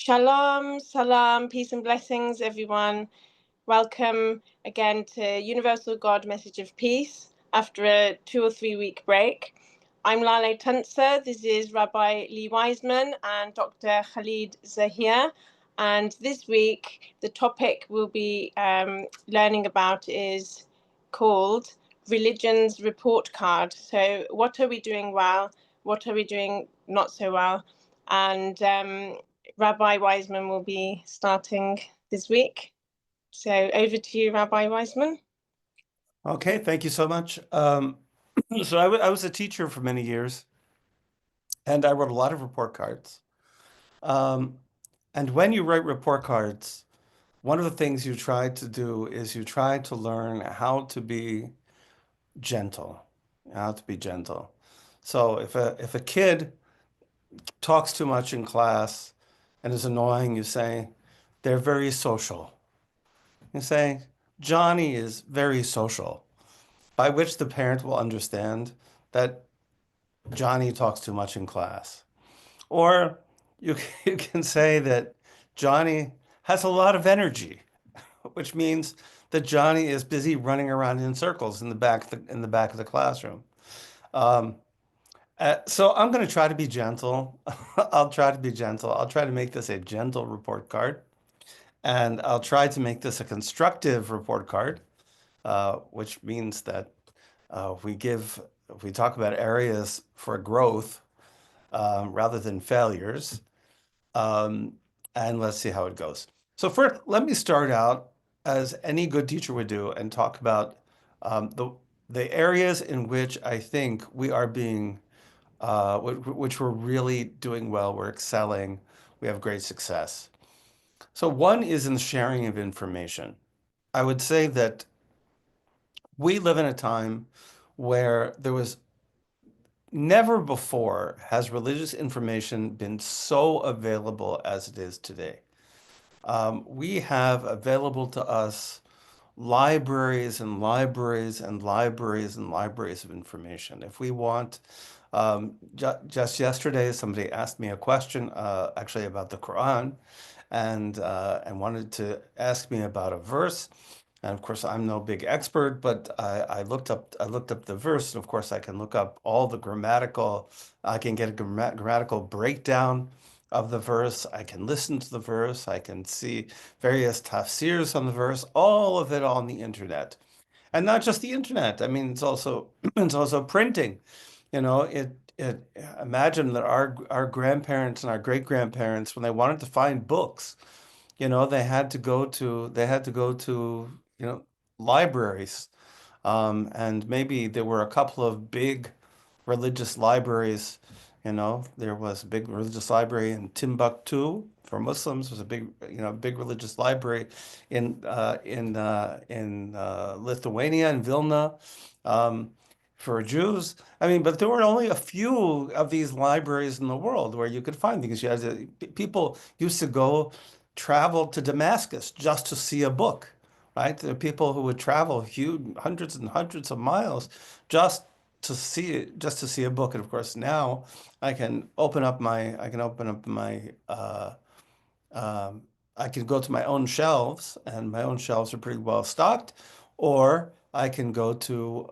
Shalom, salam, peace and blessings, everyone. Welcome again to Universal God Message of Peace after a 2 or 3 week break. I'm Lale Tunser. This is Rabbi Lee Weissman and Dr. Khalid Zaheer. And this week, the topic we'll be learning about is called Religion's Report Card. So, what are we doing well? What are we doing not so well? And Rabbi Weissman will be starting this week. So over to you, Rabbi Weissman. Okay, thank you so much. So I was a teacher for many years, and I wrote a lot of report cards. And when you write report cards, one of the things you try to do is you try to learn how to be gentle, how to be gentle. So if a kid talks too much in class and is annoying, you say, they're very social. You say, Johnny is very social, by which the parent will understand that Johnny talks too much in class. Or you can say that Johnny has a lot of energy, which means that Johnny is busy running around in circles in the back of the classroom. So I'm going to try to be gentle. I'll try to be gentle. I'll try to make this a gentle report card, and I'll try to make this a constructive report card, which means that we talk about areas for growth rather than failures. And let's see how it goes. So first, let me start out as any good teacher would do and talk about the areas in which I think we are being, which we're really doing well, we're excelling, we have great success. So one is in the sharing of information. I would say that we live in a time where there was never before has religious information been so available as it is today. We have available to us libraries and libraries and libraries and libraries of information. If we want, just yesterday, somebody asked me a question, actually about the Quran, and wanted to ask me about a verse. And of course, I'm no big expert, but I looked up the verse, and of course, I can look up all the grammatical. I can get a grammatical breakdown of the verse. I can listen to the verse. I can see various tafsirs on the verse. All of it on the internet, and not just the internet. I mean, it's also it's also printing. You know, imagine that our grandparents and our great grandparents, when they wanted to find books, you know, they had to go to, you know, libraries. And maybe there were a couple of big religious libraries. You know, there was a big religious library in Timbuktu for Muslims. There was a big, you know, big religious library in Lithuania and Vilna for Jews. I mean, but there were only a few of these libraries in the world where you could find things. People used to go travel to Damascus just to see a book, right? There are people who would travel huge hundreds and hundreds of miles just just to see a book. And of course, now I can open up my I can go to my own shelves, and my own shelves are pretty well stocked, or I can go to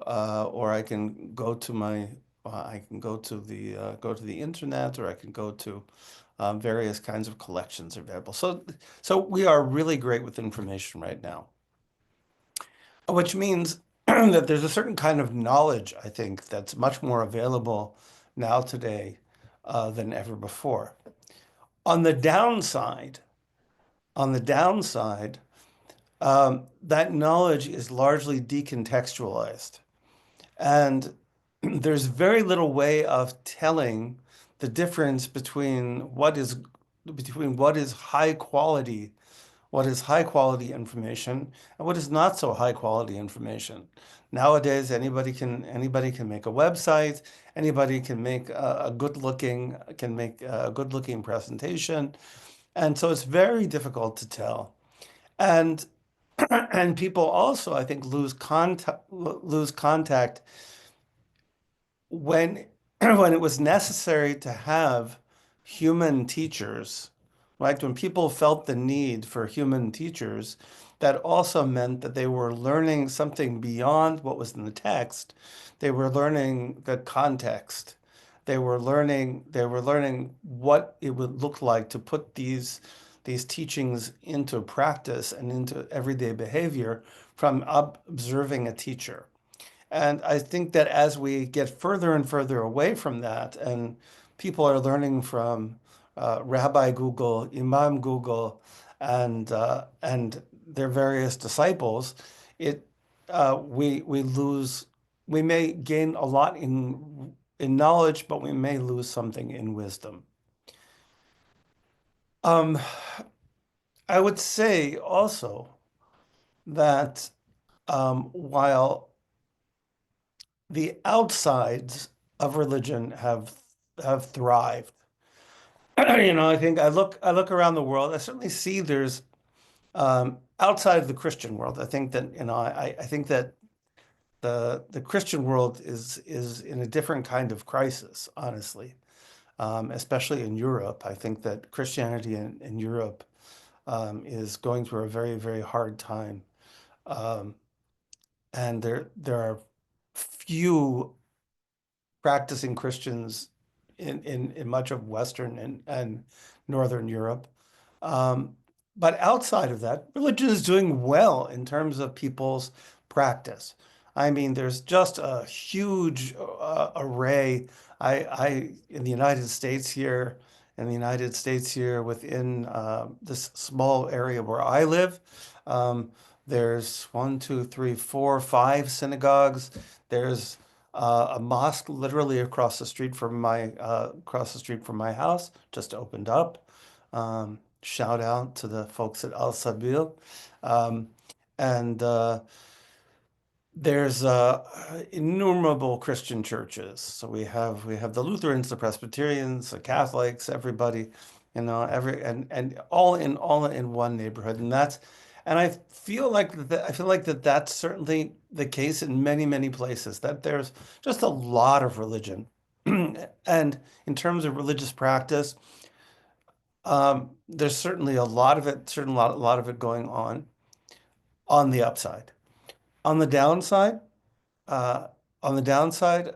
my I can go to the internet, or I can go to various kinds of collections available. So we are really great with information right now, which means that there's a certain kind of knowledge, I think, that's much more available now today than ever before. On the downside, on the downside, that knowledge is largely decontextualized. And there's very little way of telling the difference between what is high quality information and what is not so high quality information. Nowadays, anybody can make a website, anybody can make a good looking presentation, and so it's very difficult to tell. And and people also, I think, lose contact when when it was necessary to have human teachers right? When people felt the need for human teachers, that also meant that they were learning something beyond what was in the text. They were learning the context. They were learning what it would look like to put these teachings into practice and into everyday behavior from observing a teacher. And I think that as we get further and further away from that, and people are learning from Rabbi Google, Imam Google, and their various disciples, it we lose. We may gain a lot in knowledge, but we may lose something in wisdom. Um, I would say also that while the outsides of religion have thrived. I think I look around the world. I certainly see there's outside of the Christian world. I think that I think that the Christian world is in a different kind of crisis, honestly, especially in Europe. I think that Christianity in Europe is going through a very, very hard time, um, and there are few practicing Christians in much of Western and Northern Europe. Um, but outside of that, religion is doing well in terms of people's practice. I mean, there's just a huge array. In the United States here, within this small area where I live, um, there's one, two, three, four, five synagogues. There's a mosque literally across the street from my house just opened up. Shout out to the folks at Al Sabil. Um, and there's innumerable Christian churches. So we have the Lutherans, the Presbyterians, the Catholics, everybody, and all in one neighborhood. And I feel like that's certainly the case in many, many places, that there's just a lot of religion. And in terms of religious practice, there's certainly a lot of it going on the upside. On the downside, uh, on the downside,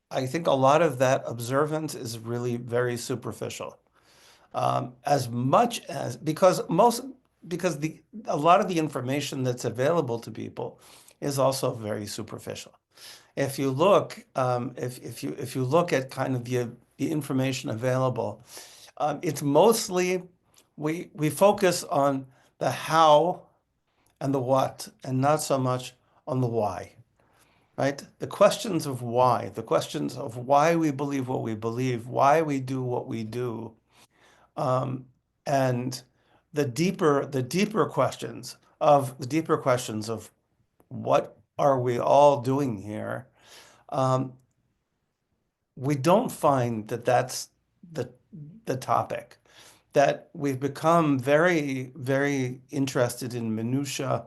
I think a lot of that observance is really very superficial. As much as because a lot of the information that's available to people is also very superficial. If you look at kind of the information available, it's mostly we focus on the how and the what, and not so much on the why, right? The questions of why we believe what we believe, why we do what we do, um, and the deeper questions of what are we all doing here. Um, we don't find that that's the the topic. That we've become very, very interested in minutia,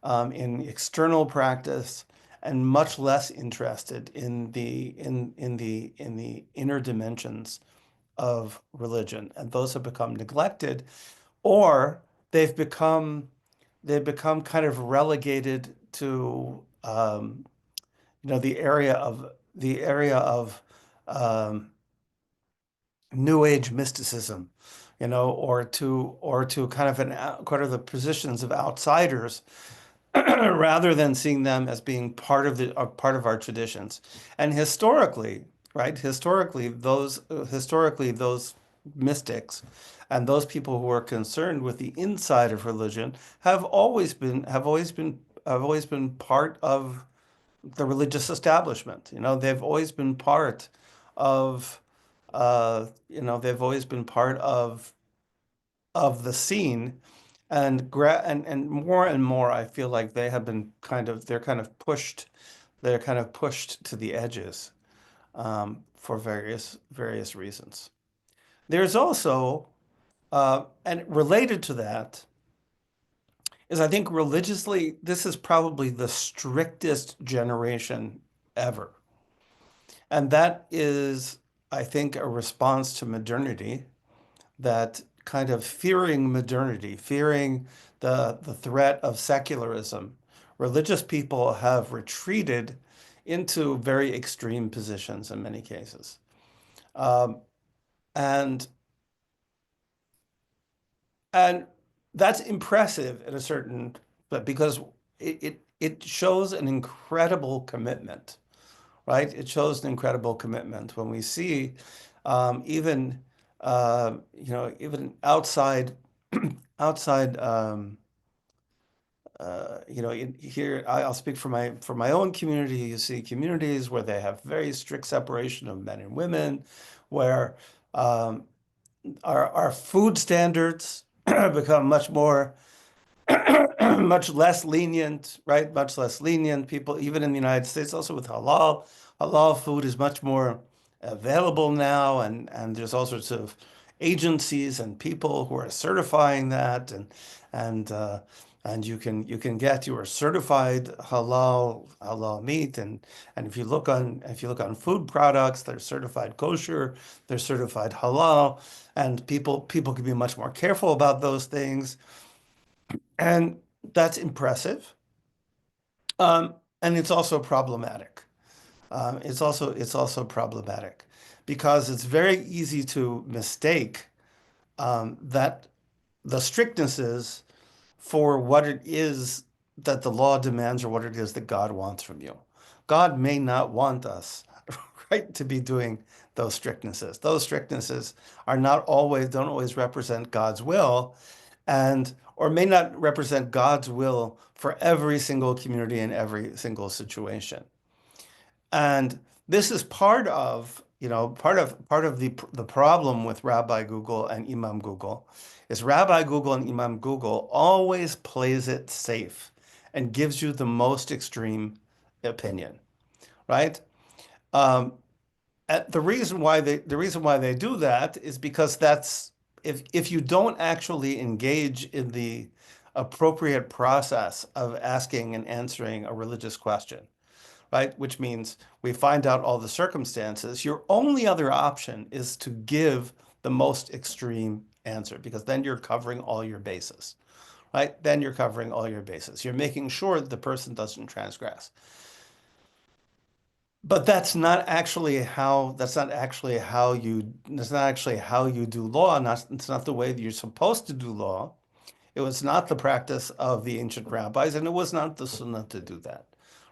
in external practice, and much less interested in the inner dimensions of religion, and those have become neglected, or they've become they've become kind of relegated to the area of um, New Age mysticism, or to kind of the positions of outsiders, rather than seeing them as being part of our traditions. And historically, right, historically those mystics and those people who are concerned with the inside of religion have always been part of the religious establishment. They've always been part of they've always been part of the scene, and more and more I feel like they're kind of pushed to the edges, for various reasons. There's also and related to that is, I think, religiously, this is probably the strictest generation ever. And that is, I think, a response to modernity that kind of fearing modernity, fearing the threat of secularism, religious people have retreated into very extreme positions in many cases. Um, and and that's impressive in a certain, but because it shows an incredible commitment, right? It shows an incredible commitment when we see even even outside outside here I'll speak for my own community. You see communities where they have very strict separation of men and women, where um, our food standards become much more much less lenient, right? Much less lenient. People, even in the United States, also with halal, halal food is much more available now, and there's all sorts of agencies and people who are certifying that, and uh, and you can get your certified halal meat, and if you look on food products, they're certified kosher, they're certified halal, and people can be much more careful about those things. And that's impressive. And it's also problematic. It's also problematic because it's very easy to mistake that the strictnesses for what it is that the law demands or what it is that God wants from you. God may not want us, right, to be doing those strictnesses. Those strictnesses don't always represent God's will, and or may not represent God's will for every single community in every single situation. And this is part of the problem with Rabbi Google and Imam Google is Rabbi Google and Imam Google always plays it safe and gives you the most extreme opinion, right? Um, the reason why they do that is because that's if you don't actually engage in the appropriate process of asking and answering a religious question, right? Which means we find out all the circumstances. Your only other option is to give the most extreme answer because then you're covering all your bases, right? Then you're covering all your bases. You're making sure that the person doesn't transgress. But that's not actually how you do law. It's not the way that you're supposed to do law. It was not the practice of the ancient rabbis, and it was not the sunnah to do that,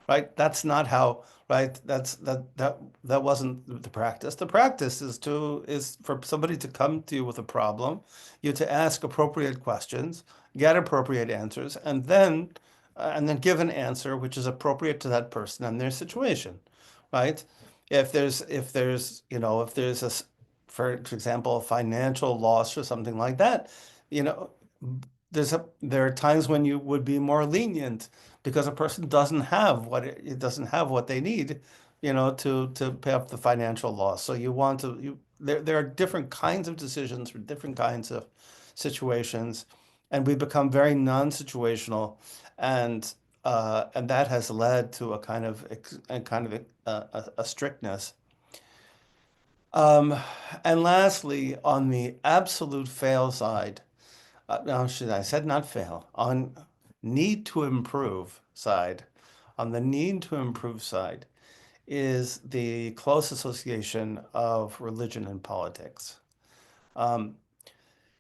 right? That's not how, right? That wasn't the practice. The practice is for somebody to come to you with a problem, you to ask appropriate questions, get appropriate answers, and then give an answer which is appropriate to that person and their situation, right? If there's for example, a financial loss or something like that, you know, there are times when you would be more lenient because a person doesn't have what they need, to pay up the financial loss. So there are different kinds of decisions for different kinds of situations, and we become very non-situational, and that has led to a strictness. Um, and lastly, on the absolute fail side, no, I said not fail, on need to improve side, on the need to improve side is the close association of religion and politics. Um,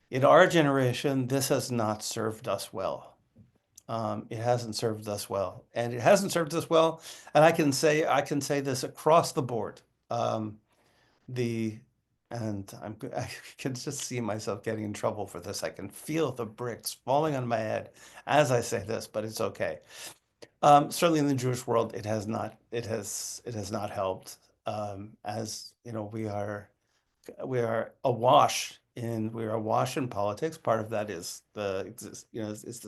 in our generation, this has not served us well. It hasn't served us well, and it hasn't served us well. And I can say this across the board. Um, the and I can just see myself getting in trouble for this. I can feel the bricks falling on my head as I say this, but it's okay. Certainly in the Jewish world, it has not helped. As you know, we are awash in politics. Part of that is the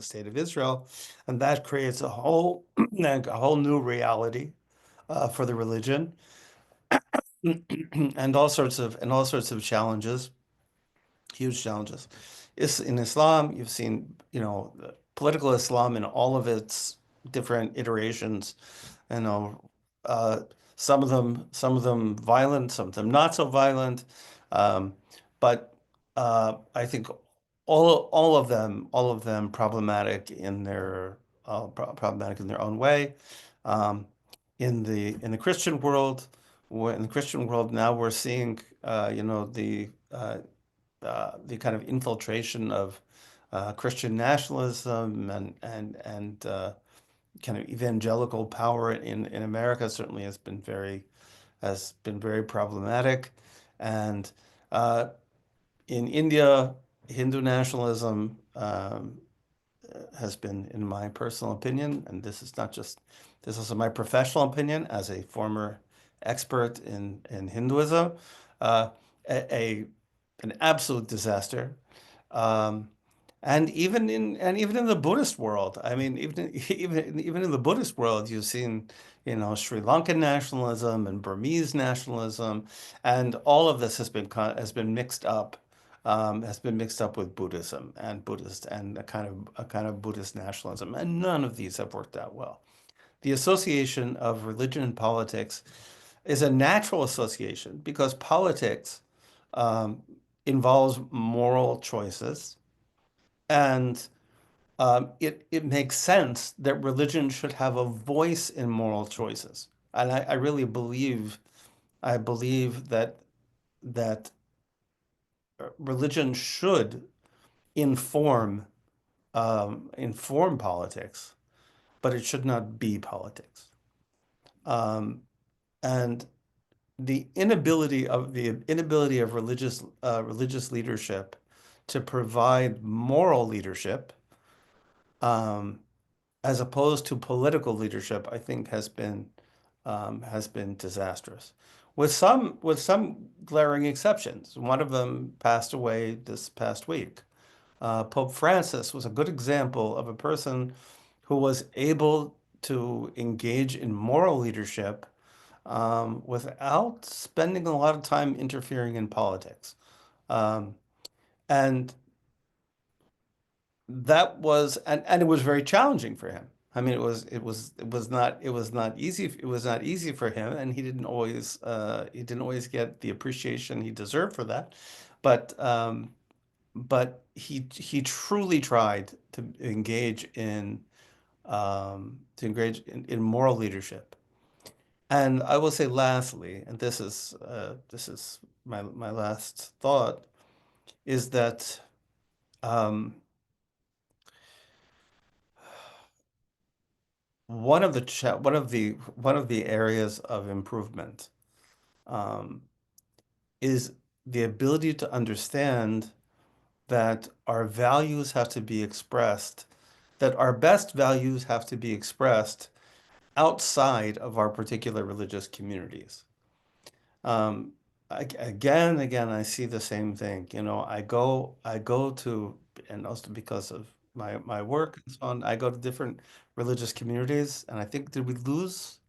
state of Israel, and that creates a whole a whole new reality for the religion and all sorts of challenges, huge challenges. In Islam, you've seen, political Islam in all of its different iterations, you know, uh, some of them violent, some of them not so violent. Um, but I think all of them problematic in their own way. Um, in the Christian world, in the Christian world now we're seeing, the kind of infiltration of Christian nationalism and kind of evangelical power in America certainly has been very problematic, and uh, in India, Hindu nationalism has been, in my personal opinion, and this is also my professional opinion as a former expert in Hinduism, uh, a an absolute disaster. Um, even in the Buddhist world, I mean, even in the Buddhist world, you've seen, Sri Lankan nationalism and Burmese nationalism, and all of this has been mixed up with Buddhism and a kind of Buddhist nationalism, and none of these have worked out well. The association of religion and politics is a natural association because politics um, involves moral choices, and it makes sense that religion should have a voice in moral choices. And I really believe that religion should inform inform politics, but it should not be politics. Um, and the inability of religious leadership to provide moral leadership, um, as opposed to political leadership, I think has been disastrous, with some glaring exceptions. One of them passed away this past week. Pope Francis was a good example of a person who was able to engage in moral leadership without spending a lot of time interfering in politics. Um, and and it was very challenging for him. I mean, it was not easy for him, and he didn't always get the appreciation he deserved for that. But he truly tried to engage in moral leadership. And I will say lastly, and this is my last thought, is that um, one of the areas of improvement um, is the ability to understand that our values have to be expressed, that our best values have to be expressed outside of our particular religious communities. Um, Again and again, I see the same thing. I go to, and also because of my work and so on, I go to different religious communities, and I think, did we lose?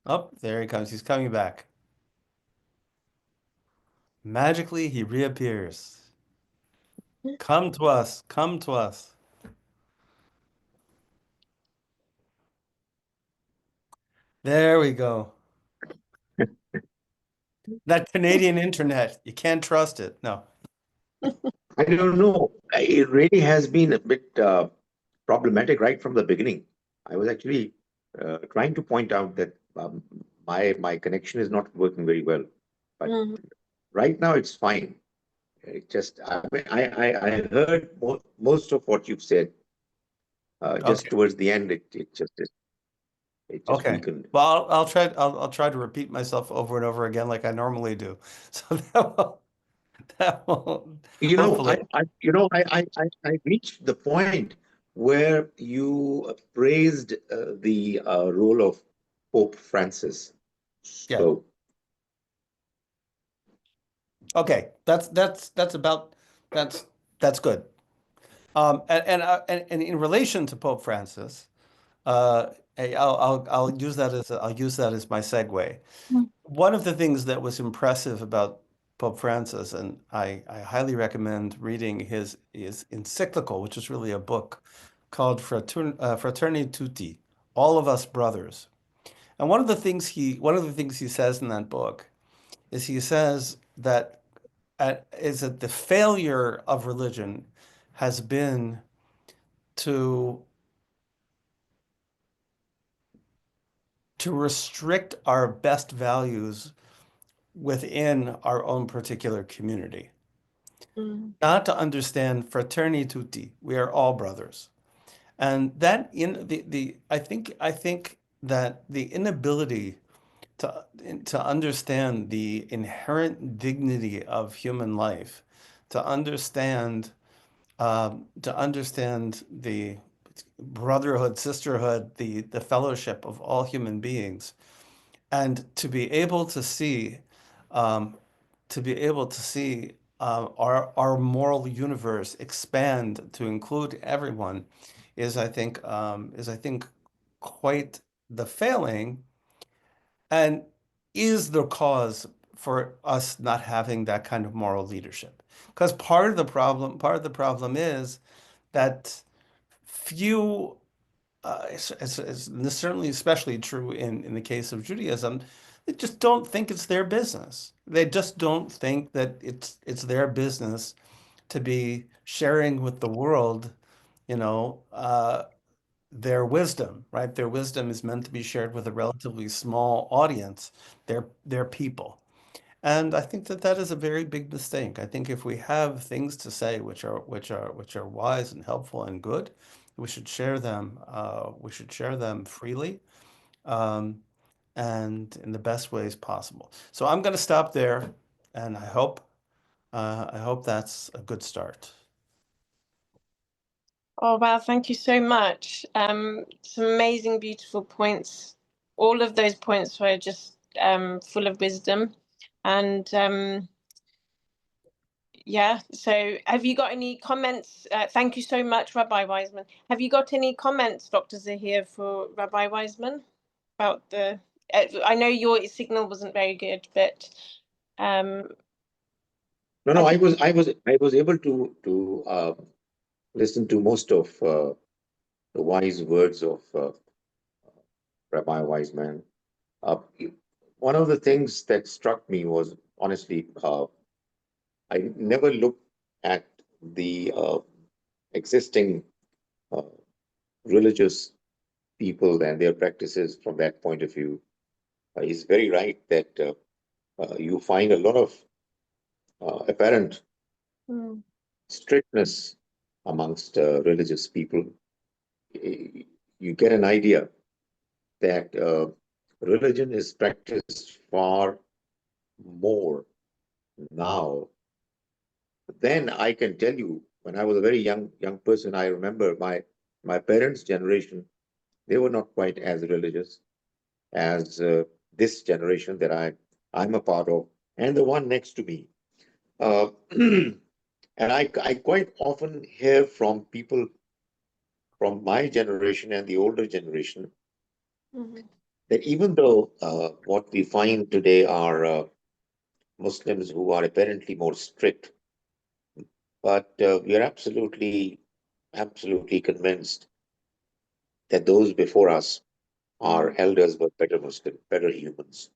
Oh, there he comes. He's coming back. Magically, he reappears. Come to us. Come to us. There we go. That Canadian internet, you can't trust it. No. I don't know. It really has been a bit problematic right from the beginning. I was actually trying to point out that my connection is not working very well, but Mm. right now it's fine. It just I mean, I heard most of what you've said. Just Okay. towards the end, it just Okay. weakened. Well, I'll try to repeat myself over and over again like I normally do. So that will hopefully. I reached the point where you praised the role of Pope Francis. Yeah. So, Okay. That's that's good. And in relation to Pope Francis, I'll use that as my segue. Mm. One of the things that was impressive about Pope Francis, and I highly recommend reading his encyclical, which is really a book called Fraterni Tutti, all of us brothers. And one of the things he says in that book is he says that the failure of religion has been to restrict our best values within our own particular community. Not to understand fraternity tutti, we are all brothers. And that in I think that the inability to understand the inherent dignity of human life, to understand the brotherhood, sisterhood, the fellowship of all human beings, and to be able to see um, our moral universe expand to include everyone is I think quite the failing, and is the cause for us not having that kind of moral leadership. Because part of the problem is that few, it's certainly especially true in the case of Judaism, they just don't think it's their business. They just don't think that it's their business to be sharing with the world, you know, their wisdom, right? Their wisdom is meant to be shared with a relatively small audience, their people. And I think that that is a very big mistake. I think if we have things to say which are wise and helpful and good, we should share them. We should share them freely, um, and in the best ways possible. So I'm going to stop there, and I hope that's a good start. Oh, wow. Thank you so much. Some amazing, beautiful points. All of those points were just full of wisdom. And yeah, so have you got any comments? Thank you so much, Rabbi Weissman. Have you got any comments, Dr. Zaheer, for Rabbi Weissman about the? I know your signal wasn't very good, but No, I was able to listen to most of the wise words of Rabbi Weissman. Uh, One of the things that struck me was honestly, I never looked at the existing uh, religious people and their practices from that point of view. He's very right that you find a lot of apparent strictness amongst religious people. You get an idea that religion is practiced far more now than I can tell you. When I was a very young person, I remember my parents' generation. They were not quite as religious as this generation that I'm a part of, and the one next to me. And I quite often hear from people from my generation and the older generation that even though what we find today are Muslims who are apparently more strict, but we are absolutely convinced that those before us, our elders, were better Muslims, better humans.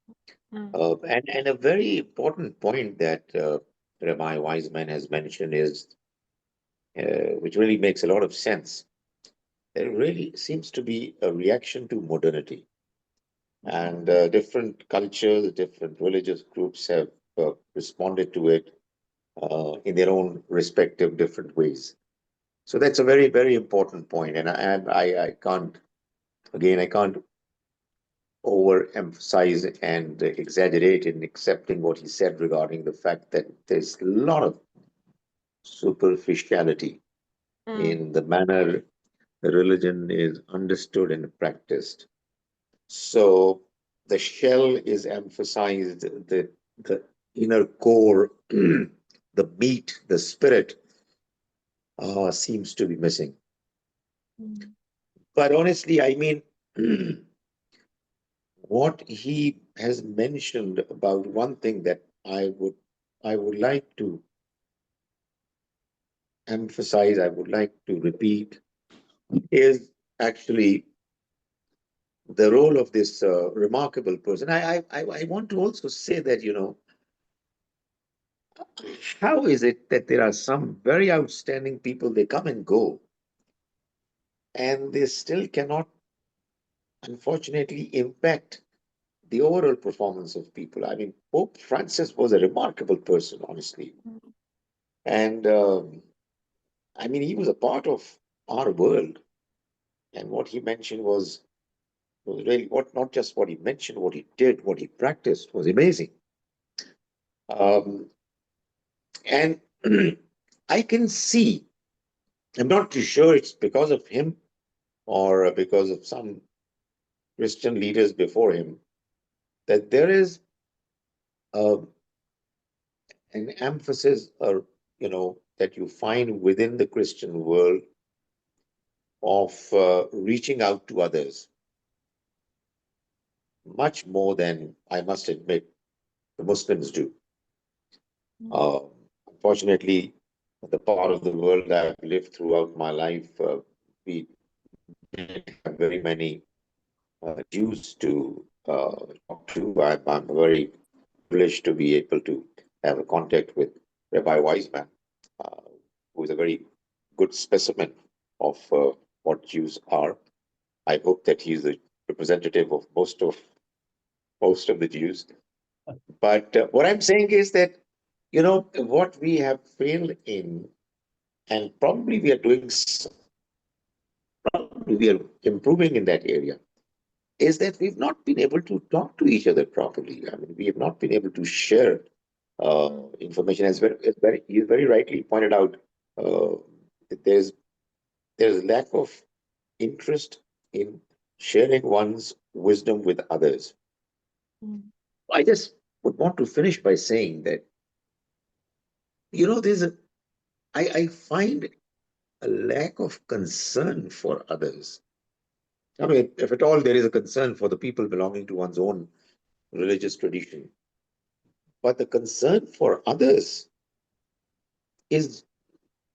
And a very important point that Rabbi Weissman has mentioned is, which really makes a lot of sense. There really seems to be a reaction to modernity, and different cultures, different religious groups have responded to it in their own respective different ways. So that's a very important point, and I can't, again, I can't overemphasize and exaggerate in accepting what he said regarding the fact that there's a lot of superficiality in the manner the religion is understood and practiced. So the shell is emphasized, the inner core, the meat, the spirit seems to be missing. But honestly, I mean, what he has mentioned about one thing that I would like to emphasize, I would like to repeat, is actually the role of this remarkable person. I want to also say that, how is it that there are some very outstanding people, they come and go, and they still cannot, unfortunately, impact the overall performance of people? I mean, Pope Francis was a remarkable person, honestly. And I mean, he was a part of our world. And what he mentioned was really not just what he mentioned, what he did, what he practiced was amazing. And I can see, I'm not too sure it's because of him or because of some Christian leaders before him, that there is an emphasis, or that you find within the Christian world of reaching out to others much more than, I must admit, the Muslims do. Unfortunately, the part of the world I've lived throughout my life, we didn't have very many Jews to talk to. I'm very privileged to be able to have a contact with Rabbi Weissman, uh, who is a very good specimen of what Jews are. I hope that he's a representative of most of the Jews. But what I'm saying is that, what we have failed in, and probably we are improving in that area, is that we've not been able to talk to each other properly. I mean, we have not been able to share information. You very rightly pointed out, that there's lack of interest in sharing one's wisdom with others. I just would want to finish by saying that, I find a lack of concern for others. I mean, if at all there is a concern for the people belonging to one's own religious tradition, but the concern for others is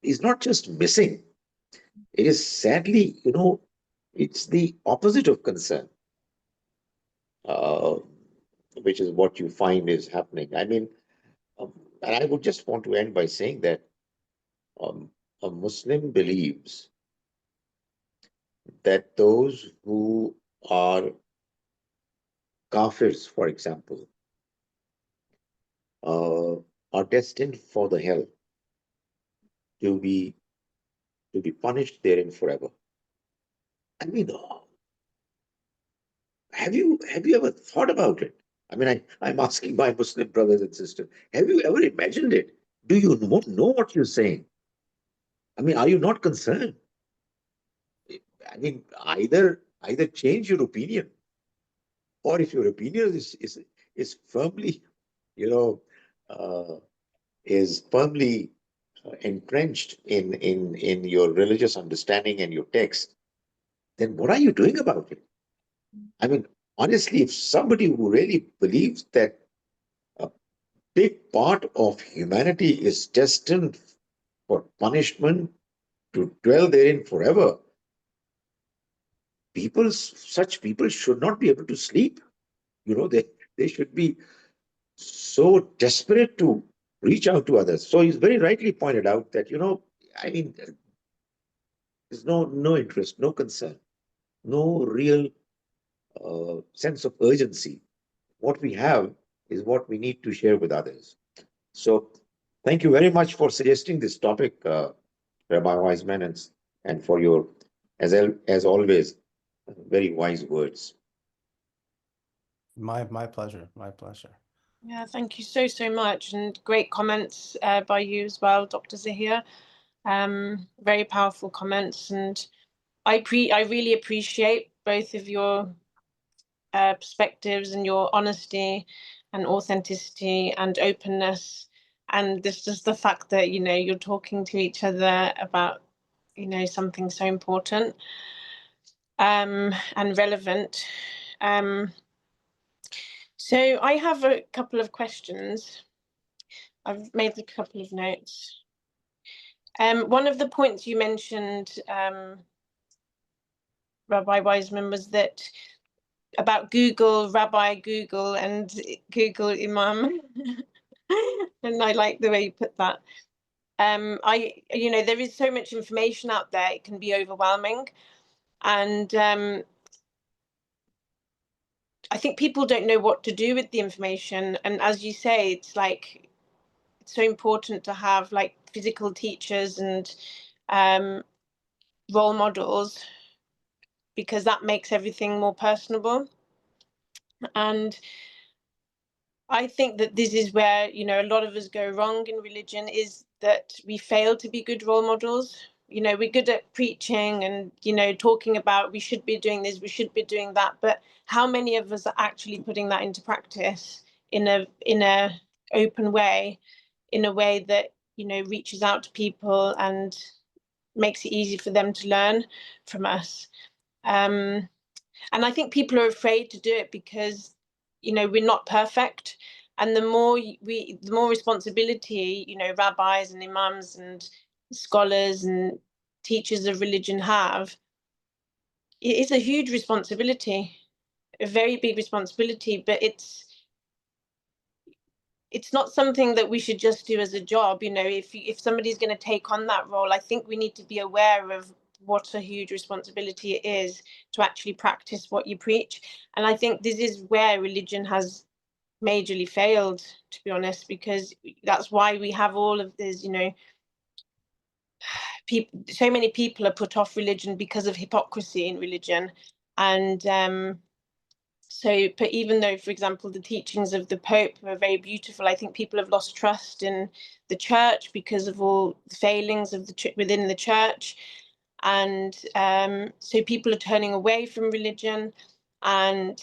not just missing. It is sadly, it's the opposite of concern, uh, which is what you find is happening. I mean, and I would just want to end by saying that a Muslim believes that those who are kafirs, for example, are destined for the hell, to be punished therein forever. I mean, have you ever thought about it? I mean, I'm asking my Muslim brothers and sisters, have you ever imagined it? Do you know what you're saying? I mean, are you not concerned? I mean, either change your opinion, or if your opinion is firmly, you know, uh, is firmly entrenched in your religious understanding and your text, then what are you doing about it? I mean, honestly, if somebody who really believes that a big part of humanity is destined for punishment, to dwell therein forever, such people should not be able to sleep. They should be so desperate to reach out to others. So he's very rightly pointed out that, I mean, there's no interest, no concern, no real sense of urgency. What we have is what we need to share with others. So thank you very much for suggesting this topic, Rabbi Wiseman, and for your, as always, very wise words. My pleasure. My pleasure. Yeah, thank you so much, and great comments by you as well, Dr. Zaheer. Very powerful comments, and I really appreciate both of your perspectives and your honesty and authenticity and openness, and this is the fact that you're talking to each other about something so important and relevant. So I have a couple of questions. I've made a couple of notes. One of the points you mentioned, Rabbi Weissman, was that about Google, Rabbi, Google, and Google imam. And I like the way you put that. There is so much information out there, it can be overwhelming. And I think people don't know what to do with the information. And as you say, it's like, it's so important to have like physical teachers and role models, because that makes everything more personable. And I think that this is where, a lot of us go wrong in religion, is that we fail to be good role models. We're good at preaching and, talking about we should be doing this, we should be doing that. But how many of us are actually putting that into practice in a open way, in a way that, reaches out to people and makes it easy for them to learn from us? And I think people are afraid to do it because, we're not perfect. And the more responsibility, rabbis and imams and scholars and teachers of religion have, it is a huge responsibility, a very big responsibility, but it's not something that we should just do as a job. If somebody's going to take on that role, I think we need to be aware of what a huge responsibility it is to actually practice what you preach. And I think this is where religion has majorly failed, to be honest, because that's why we have all of this, so many people are put off religion because of hypocrisy in religion. And but even though, for example, the teachings of the Pope were very beautiful, I think people have lost trust in the church because of all the failings of within the church. And so people are turning away from religion and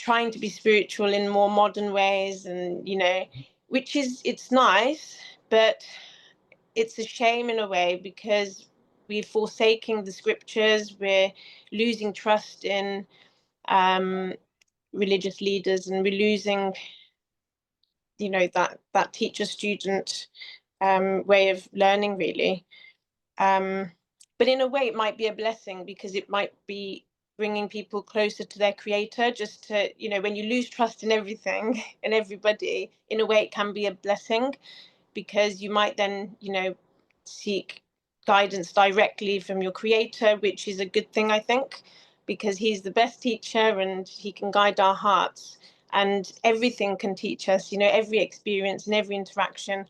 trying to be spiritual in more modern ways. And, it's nice, but it's a shame in a way, because we're forsaking the scriptures, we're losing trust in religious leaders, and we're losing, that teacher student way of learning, really. But in a way it might be a blessing, because it might be bringing people closer to their creator. Just to, when you lose trust in everything and everybody, in a way it can be a blessing, because you might then, seek guidance directly from your creator, which is a good thing, I think, because he's the best teacher and he can guide our hearts. And everything can teach us, every experience and every interaction.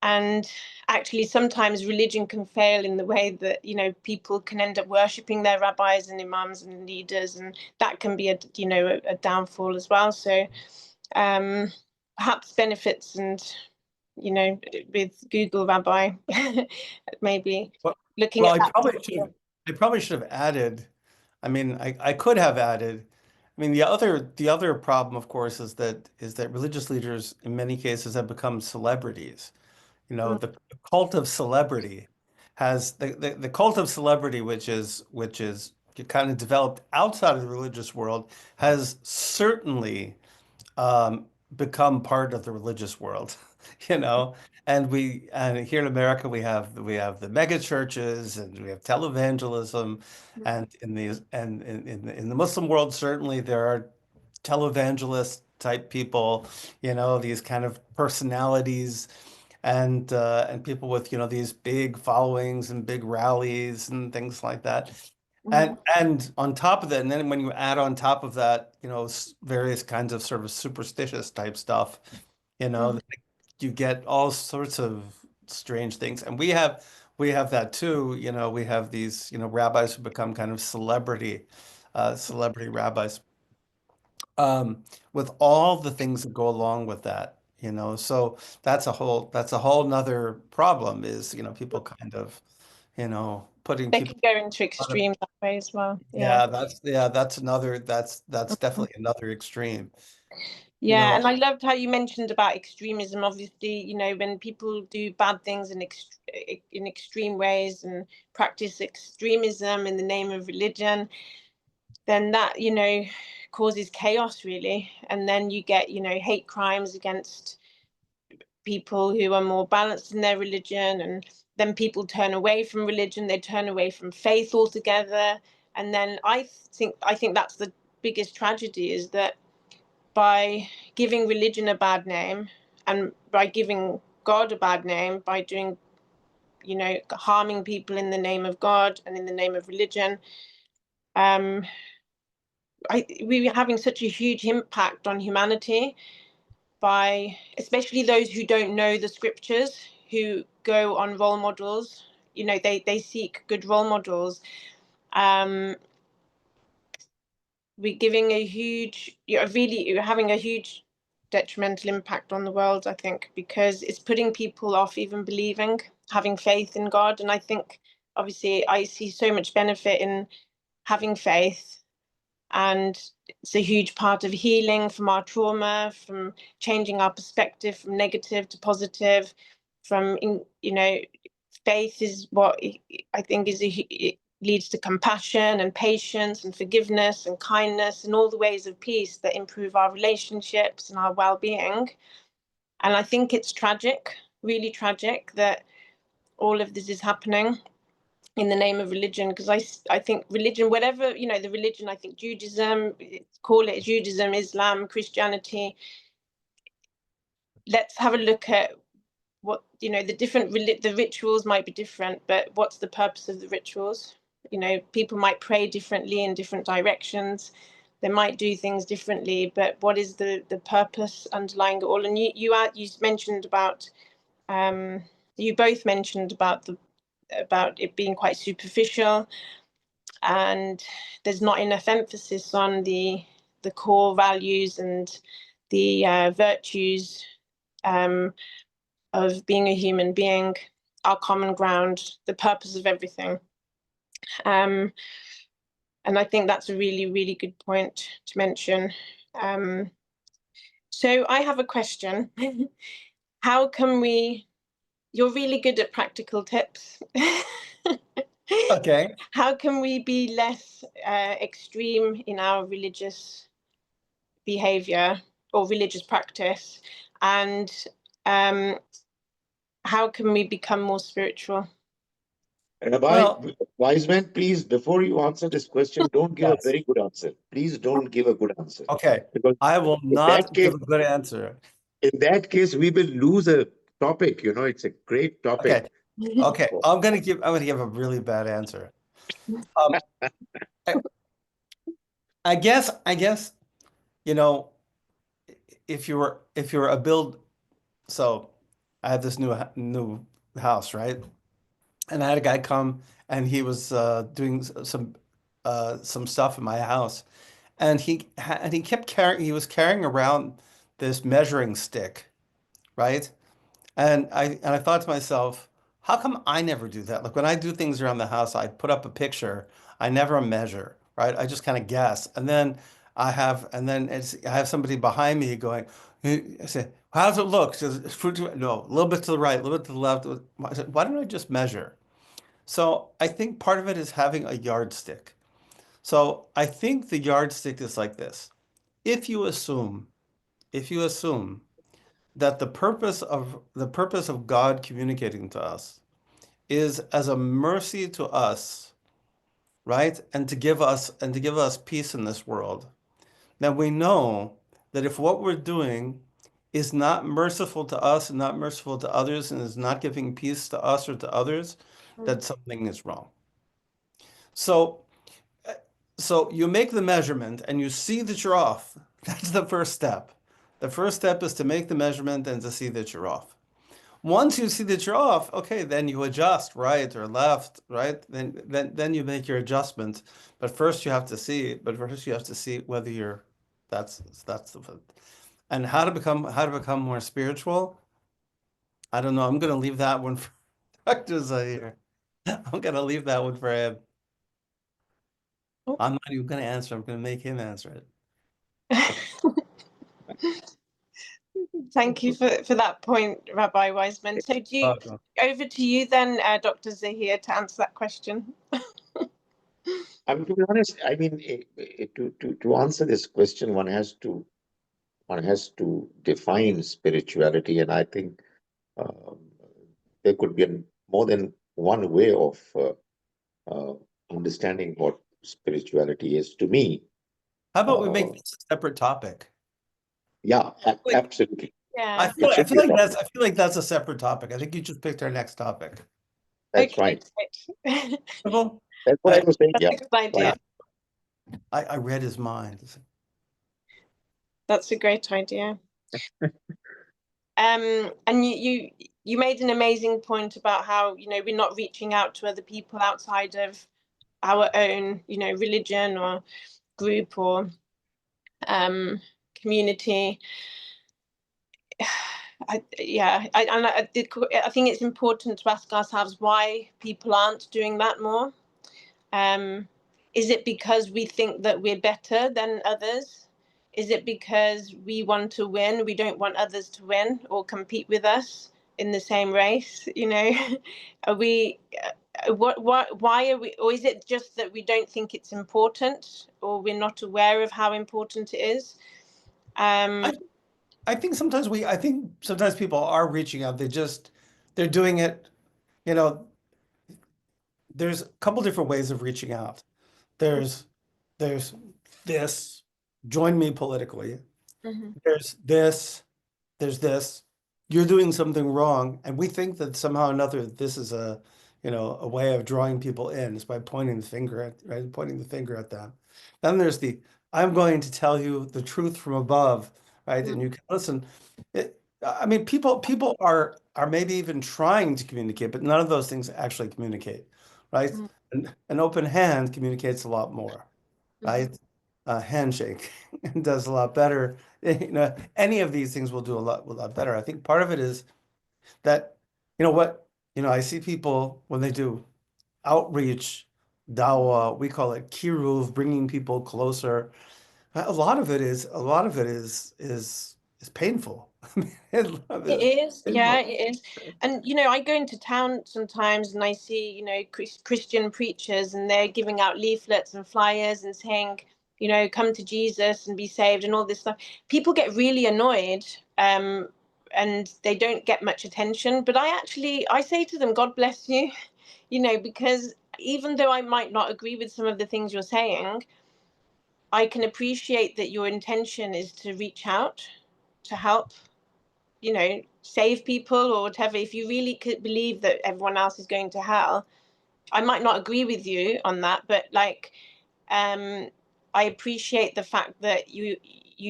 And actually, sometimes religion can fail in the way that, people can end up worshipping their rabbis and imams and leaders, and that can be a downfall as well. So perhaps benefits, and with Google Rabbi, maybe looking Well, at that. I probably should have added. I mean, I could have added. I mean, the other problem, of course, is that religious leaders in many cases have become celebrities. Mm, The cult of celebrity has the cult of celebrity, which is kind of developed outside of the religious world, has certainly become part of the religious world, you know. And here in America we have the mega churches and we have televangelism, and in the Muslim world certainly there are televangelist type people, these kind of personalities and people with these big followings and big rallies and things like that. mm, And on top of that, and then when you add on top of that, various kinds of sort of superstitious type stuff, mm, you get all sorts of strange things. And we have that too. We have these, rabbis who become kind of celebrity rabbis, with all the things that go along with that. So that's a whole nother problem is, people kind of, putting they people can go into on a extremes that way as well. Yeah. that's definitely another extreme. You Yeah, know, and I loved how you mentioned about extremism. Obviously, when people do bad things in extreme ways and practice extremism in the name of religion, then that, causes chaos, really. And then you get, hate crimes against people who are more balanced in their religion, and then people turn away from religion, they turn away from faith altogether. And then I think that's the biggest tragedy, is that by giving religion a bad name and by giving God a bad name, by doing, harming people in the name of God and in the name of religion, we're having such a huge impact on humanity, by especially those who don't know the scriptures, who go on role models. They seek good role models. We're giving a huge, you're having a huge detrimental impact on the world, I think, because it's putting people off even believing, having faith in God. And I think, obviously, I see so much benefit in having faith, and it's a huge part of healing from our trauma, from changing our perspective from negative to positive, from, faith is what I think it leads to compassion and patience and forgiveness and kindness and all the ways of peace that improve our relationships and our well-being. And I think it's tragic, really tragic, that all of this is happening in the name of religion, because I think religion, whatever, the religion, I think Judaism, call it Judaism, Islam, Christianity, let's have a look at what, the rituals might be different, but what's the purpose of the rituals? People might pray differently in different directions, they might do things differently, but what is the purpose underlying it all? And you mentioned about, you both mentioned about it being quite superficial, and there's not enough emphasis on the core values and the virtues of being a human being, our common ground, the purpose of everything. And I think that's a really, really good point to mention. So I have a question. How can you're really good at practical tips. Okay. How can we be less extreme in our religious behavior or religious practice? And how can we become more spiritual? Rabbi Wiseman, please, before you answer this question, don't give a yes. very good answer. Please don't give a good answer. Okay. Because I will in that not give case, a good answer. in that case, we will lose a topic. It's a great topic. Okay. I'm gonna give a really bad answer. I guess, if you're a build, so I had this new house, right? And I had a guy come, and he was doing some stuff in my house, and he was carrying around this measuring stick, right? And I thought to myself, how come I never do that? Like when I do things around the house, I put up a picture, I never measure, right? I just kind of guess. And then I have somebody behind me going, I say, how does it look? Says no, a little bit to the right, a little bit to the left. I said, why don't I just measure? So I think part of it is having a yardstick. So I think the yardstick is like this. If you assume that the purpose of God communicating to us is as a mercy to us, right? And to give us peace in this world. Then we know that if what we're doing is not merciful to us and not merciful to others and is not giving peace to us or to others, that something is wrong. So you make the measurement and you see that you're off. That's the first step. The first step is to make the measurement and to see that you're off. Once you see that you're off, okay, then you adjust right or left, right? Then you make your adjustment. But first you have to see whether that's the. And how to become more spiritual? I don't know. I'm gonna leave that one for Dr. Zaheer. I'm gonna leave that one for him. I'm not even gonna answer. I'm gonna make him answer it. Thank you for that point, Rabbi Wiseman. So over to you then, Dr. Zaheer, to answer that question. To be honest, I mean, to answer this question, one has to define spirituality, and I think there could be more than one way of understanding what spirituality is to me. How about we make this a separate topic? Yeah, absolutely. Yeah. I feel like that's a separate topic. I think you just picked our next topic. That's Okay, right. great. That's what I was saying. That's Yeah. a good idea. Right. I read his mind. That's a great idea. And you made an amazing point about how, you know, we're not reaching out to other people outside of our own, you know, religion or group or community. I think it's important to ask ourselves why people aren't doing that more. Is it because we think that we're better than others? Is it because we want to win? We don't want others to win or compete with us in the same race? You know, are we? Why are we? Or is it just that we don't think it's important, or we're not aware of how important it is? I think sometimes people are reaching out. They're doing it, you know, there's a couple different ways of reaching out. There's this, join me politically. Mm-hmm. There's this, you're doing something wrong. And we think that somehow or another, this is a way of drawing people in, is by pointing the finger at them. Then there's I'm going to tell you the truth from above, right? Mm-hmm. And you can listen. I mean, people are maybe even trying to communicate, but none of those things actually communicate, right? Mm-hmm. And an open hand communicates a lot more, right? A handshake does a lot better. You know, any of these things will do a lot better. I think part of it is that, I see people when they do outreach, dawah, we call it kiruv, bringing people closer. A lot of it is painful. I mean, It is, yeah, painful. it is. And, you know, I go into town sometimes and I see, you know, Christian preachers and they're giving out leaflets and flyers and saying, you know, come to Jesus and be saved and all this stuff. People get really annoyed and they don't get much attention. But I say to them, God bless you, you know, because even though I might not agree with some of the things you're saying, I can appreciate that your intention is to reach out, to help, you know, save people or whatever. If you really could believe that everyone else is going to hell, I might not agree with you on that, but like, I appreciate the fact that you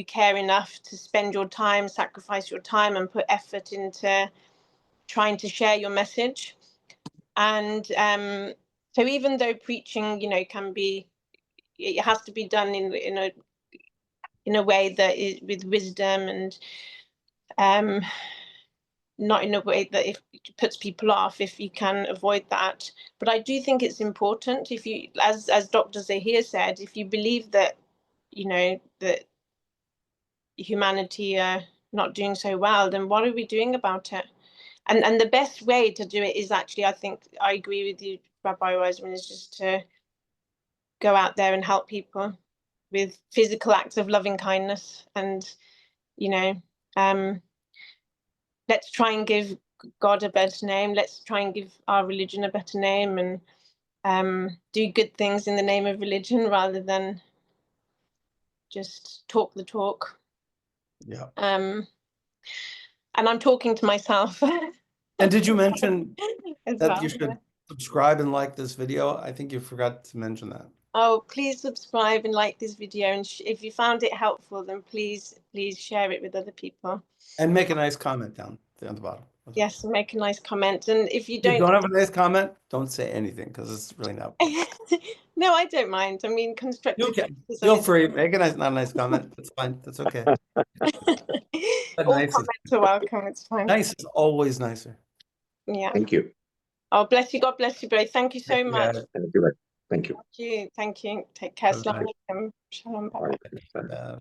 care enough to spend your time, sacrifice your time, and put effort into trying to share your message. And so, even though preaching, you know, it has to be done in a way that is with wisdom and not in a way that it puts people off, if you can avoid that. But I do think it's important, if you, as Dr. Zaheer said, if you believe that, you know, that humanity are not doing so well, then what are we doing about it? And the best way to do it is actually, I think I agree with you, Rabbi Weissman, is just to go out there and help people with physical acts of loving kindness. And, you know, let's try and give God a better name. Let's try and give our religion a better name and do good things in the name of religion rather than just talk the talk. Yeah. And I'm talking to myself. And did you mention as that well. you should subscribe and like this video? I think you forgot to mention that. Oh, please subscribe and like this video. And if you found it helpful, then please share it with other people. And make a nice comment down the bottom. Yes, make a nice comment. And if you If you don't have a nice comment, don't say anything because it's really not. No, I don't mind. I mean, constructive You feel free. Make a not a nice comment. That's fine. That's okay. But all nice comments are welcome. It's fine. Nice is always nicer. Yeah. Thank you. Oh, bless you. God bless you, bro. Thank you so much. Thank you. Thank you. Thank you. Take care. Bye-bye. Shalom. Bye-bye. Bye.